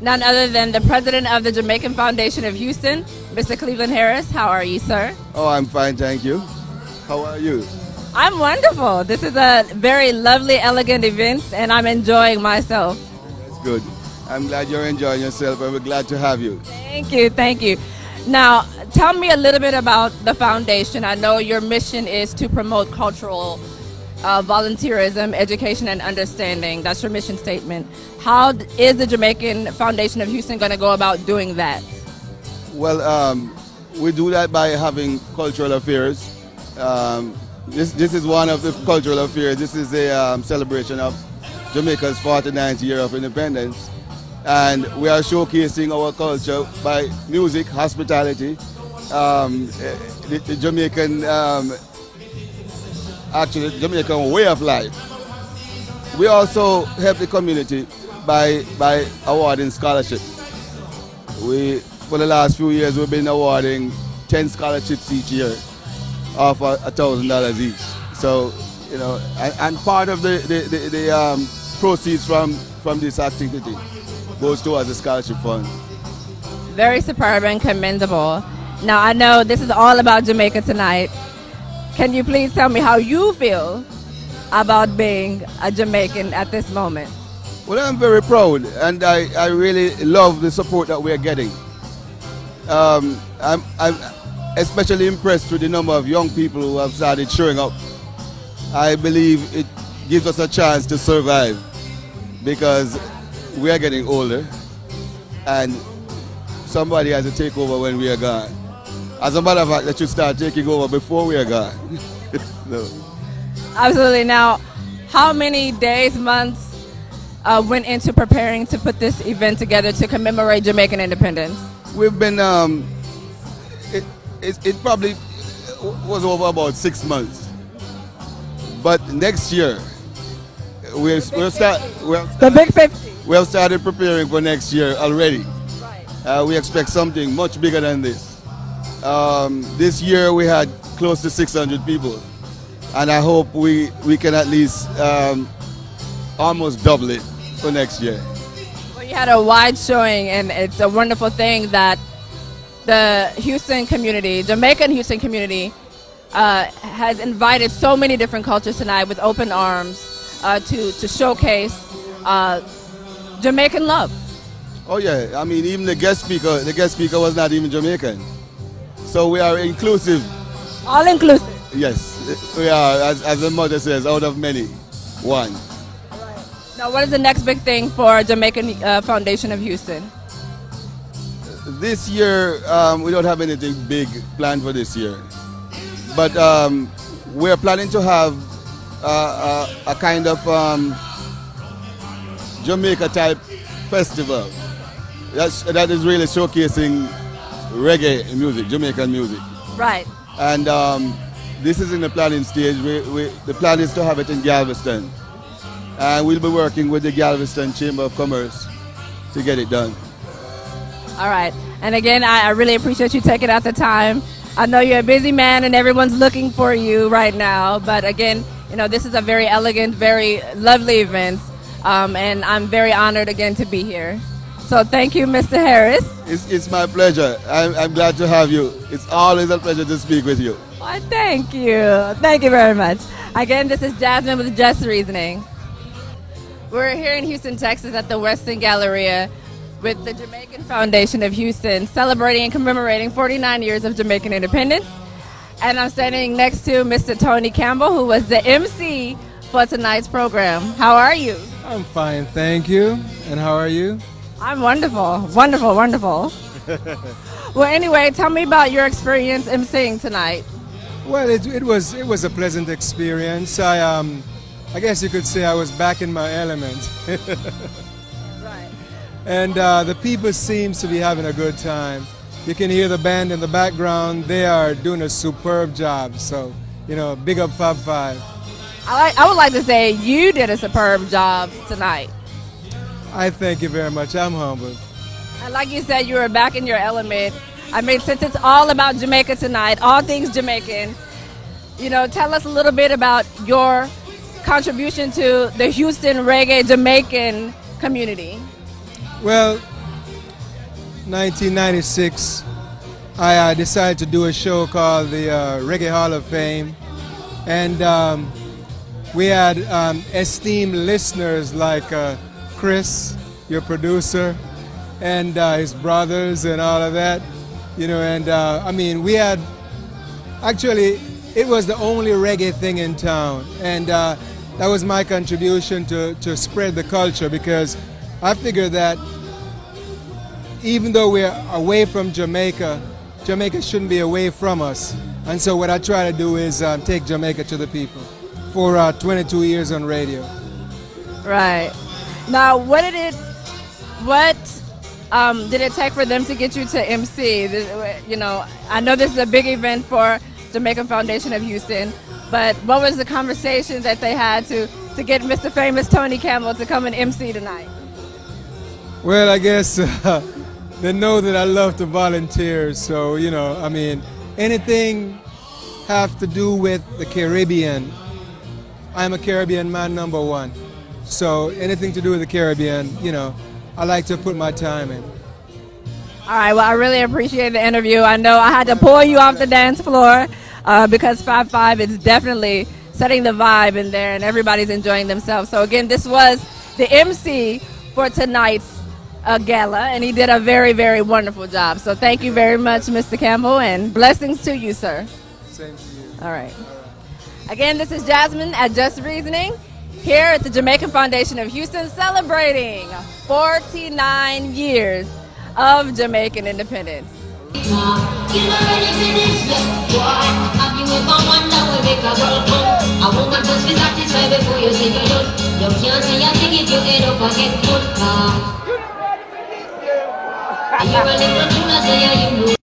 none other than the president of the Jamaican Foundation of Houston, Mr. Cleveland Harris. How are you, sir? Oh, I'm fine, thank you. How are you? I'm wonderful. This is a very lovely, elegant event, and I'm enjoying myself. That's good. I'm glad you're enjoying yourself, and we're glad to have you. Thank you, thank you. Now, tell me a little bit about the foundation. I know your mission is to promote cultural volunteerism, education, and understanding. That's your mission statement. How is the Jamaican Foundation of Houston going to go about doing that? Well, we do that by having cultural affairs. This is one of the cultural affairs. This is a celebration of Jamaica's 49th year of independence. And we are showcasing our culture by music, hospitality, the Jamaican, actually the Jamaican way of life. We also help the community by awarding scholarships. For the last few years, we've been awarding 10 scholarships each year of $1,000 each. So, you know, and part of the proceeds from this activity goes towards the scholarship fund. Very superb and commendable. Now, I know this is all about Jamaica tonight. Can you please tell me how you feel about being a Jamaican at this moment? Well, I'm very proud, and I really love the support that we're getting. I'm especially impressed with the number of young people who have started showing up. I believe it gives us a chance to survive because we are getting older and somebody has to take over when we are gone. As a matter of fact, they should start taking over before we are gone. No. Absolutely. Now, how many days, months went into preparing to put this event together to commemorate Jamaican independence? We've been, it probably was over about 6 months. But next year, we'll start. The Big 50. We have started preparing for next year already. Right. We expect something much bigger than this. This year we had close to 600 people, and I hope we can at least almost double it for next year. Well, you had a wide showing, and it's a wonderful thing that the Houston community, Jamaican Houston community, has invited so many different cultures tonight with open arms to showcase Jamaican love. Oh yeah, I mean even the guest speaker was not even Jamaican. So we are inclusive. All inclusive. Yes, we are, as the mother says, out of many, one. Now, what is the next big thing for Jamaican Foundation of Houston? This year, we don't have anything big planned for this year. But we're planning to have a kind of Jamaica-type festival that is really showcasing reggae music, Jamaican music. Right. And this is in the planning stage. The plan is to have it in Galveston. And we'll be working with the Galveston Chamber of Commerce to get it done. All right. And again, I really appreciate you taking out the time. I know you're a busy man and everyone's looking for you right now. But again, you know, this is a very elegant, very lovely event. And I'm very honored again to be here. So thank you, Mr. Harris. It's my pleasure. I'm glad to have you. It's always a pleasure to speak with you. Well, thank you. Thank you very much. Again, this is Jasmine with Just Reasoning. We're here in Houston, Texas at the Westin Galleria with the Jamaican Foundation of Houston, celebrating and commemorating 49 years of Jamaican independence. And I'm standing next to Mr. Tony Campbell, who was the MC for tonight's program. How are you? I'm fine, thank you. And how are you? I'm wonderful, wonderful, wonderful. Well, anyway, tell me about your experience emceeing tonight. Well, it was a pleasant experience. I guess you could say I was back in my element. Right. And the people seems to be having a good time. You can hear the band in the background. They are doing a superb job. So, you know, big up Fab Five. I would like to say you did a superb job tonight. I thank you very much. I'm humbled. And like you said, you were back in your element. I mean, since it's all about Jamaica tonight, all things Jamaican, you know, tell us a little bit about your contribution to the Houston reggae Jamaican community. Well, 1996, I decided to do a show called the Reggae Hall of Fame. And we had esteemed listeners like Chris, your producer, and his brothers and all of that. You know, and I mean, we had, actually, it was the only reggae thing in town. And that was my contribution to spread the culture, because I figured that even though we're away from Jamaica, Jamaica shouldn't be away from us. And so what I try to do is take Jamaica to the people for 22 years on radio. Right. Now, what did it take for them to get you to MC? You know, I know this is a big event for Jamaican Foundation of Houston, but what was the conversation that they had to get Mr. Famous Tony Campbell to come and MC tonight? Well, I guess they know that I love to volunteer, so, you know, I mean, anything have to do with the Caribbean. I'm a Caribbean man #1. So anything to do with the Caribbean, you know, I like to put my time in. All right, well, I really appreciate the interview. I know I had to pull you off the dance floor because 5-5 is definitely setting the vibe in there and everybody's enjoying themselves. So again, this was the MC for tonight's gala, and he did a very, very wonderful job. So thank you very much, Mr. Campbell, and blessings to you, sir. Same to you. All right. Again, this is Jasmine at Just Reasoning here at the Jamaican Foundation of Houston, celebrating 49 years of Jamaican independence.